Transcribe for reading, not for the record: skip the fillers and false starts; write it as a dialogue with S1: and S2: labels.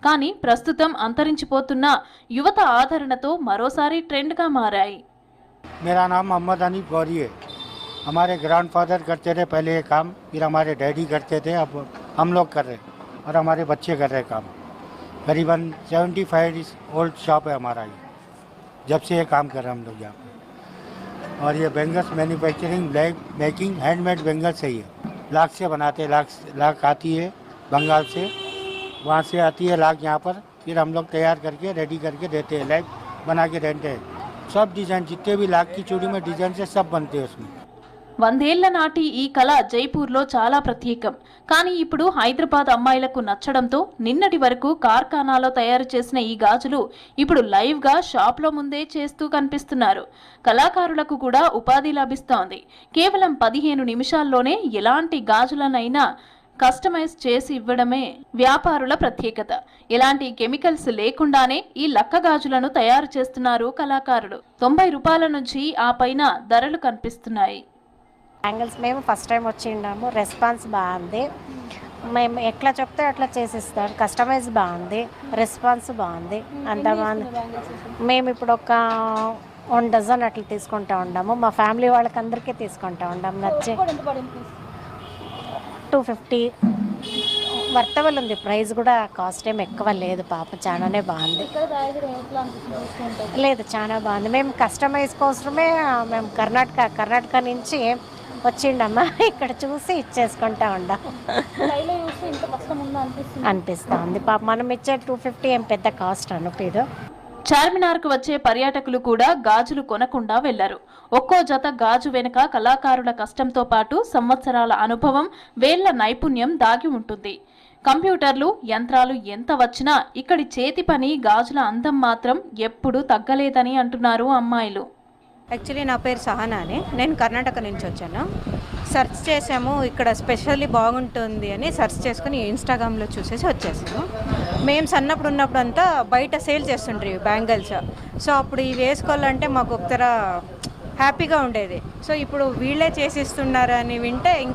S1: కానీ ప్రస్తుతం అంతరించిపోతున్న యువత ఆదరణతో మరోసారి ట్రెండ్గా మారాయి.
S2: मेरा नाम मोहम्मद हनीफ गौरी है। हमारे ग्रैंडफादर करते थे पहले ये काम, फिर हमारे डैडी करते थे, अब हम लोग कर रहे हैं और हमारे बच्चे कर रहे हैं काम। करीबन 75 ओल्ड शॉप है हमारा ये, जब से ये काम कर रहे हैं हम लोग यहाँ पे। और ये bangles manufacturing black making handmade bangles है ये। लाख से बनाते हैं, लाख आती है बंगाल से, वहाँ से आती है लाख यहाँ पर, फिर हम लोग तैयार करके रेडी करके देते हैं, लाइक बना के देते हैं। सब डिज़ाइन जितने भी लाख की चूड़ी में डिज़ाइन से सब बनते हैं उसमें।
S1: 100 ఏళ్ల నాటి ఈ కళ జైపూర్లో చాలా ప్రత్యేకం. కానీ ఇప్పుడు హైదరాబాద్ అమ్మాయిలకు నచ్చడంతో నిన్నటి వరకు కార్ఖానాలో తయారు చేసిన ఈ గాజులు ఇప్పుడు లైవ్గా షాప్లో ముందే చేస్తూ కనిపిస్తున్నారు. కళాకారులకు కూడా ఉపాధి లభిస్తోంది. కేవలం 15 నిమిషాల్లోనే ఎలాంటి గాజులనైనా కస్టమైజ్ చేసి ఇవ్వడమే వ్యాపారుల ప్రత్యేకత. ఎలాంటి కెమికల్స్ లేకుండానే ఈ లక్క గాజులను తయారు చేస్తున్నారు కళాకారులు. 90 రూపాయల నుంచి ఆ పైన ధరలు కనిపిస్తున్నాయి.
S3: బ్యాంగిల్స్ మేము ఫస్ట్ టైం వచ్చిండాము, రెస్పాన్స్ బాగుంది. మేము ఎట్లా చెప్తే అట్లా చేసిస్తాం. కస్టమైజ్ బాగుంది, రెస్పాన్స్ బాగుంది, అంత బాగుంది. మేము ఇప్పుడు ఒక 1 డజన్ అట్లా తీసుకుంటా ఉన్నాము. మా ఫ్యామిలీ వాళ్ళకి అందరికీ తీసుకుంటా ఉన్నాము. నచ్చి 250 వర్తబుల్ ఉంది. ప్రైస్ కూడా కాస్ట్ ఏం ఎక్కువ లేదు. పాప చాలానే బాగుంది. లేదు చాలా బాగుంది. మేము కస్టమైజ్ కోసమే మేము కర్ణాటక నుంచి వచ్చిండమ్మా, ఇక్కడ చూసి ఇచ్చేసుకుంటా ఉండం అనిపిస్తుంది. పాప మనం ఇచ్చే 250 ఏం పెద్ద కాస్ట్ అనిపిదు.
S1: చార్మినార్కు వచ్చే పర్యాటకులు కూడా గాజులు కొనకుండా వెళ్లరు. ఒక్కో జత గాజు వెనుక కళాకారుల కష్టంతో పాటు సంవత్సరాల అనుభవం, వేళ్ల నైపుణ్యం దాగి ఉంటుంది. కంప్యూటర్లు, యంత్రాలు ఎంత వచ్చినా ఇక్కడి చేతి పని, గాజుల అందం మాత్రం ఎప్పుడూ తగ్గలేదని అంటున్నారు అమ్మాయిలు.
S4: యాక్చువల్లీ నా పేరు సహనానే, నేను కర్ణాటక నుంచి వచ్చాను. సెర్చ్ చేసాము, ఇక్కడ స్పెషల్లీ బాగుంటుంది అని సెర్చ్ చేసుకుని ఇన్స్టాగ్రామ్లో చూసేసి వచ్చేసాము. మేము సన్నప్పుడు ఉన్నప్పుడు అంతా బయట సేల్ చేస్తుండ్రి బ్యాంగిల్స్. సో అప్పుడు ఇవి వేసుకోవాలంటే మాకు ఒకతర హ్యాపీగా ఉండేది. సో ఇప్పుడు వీళ్ళే చేసిస్తున్నారు అని వింటే ఇంకా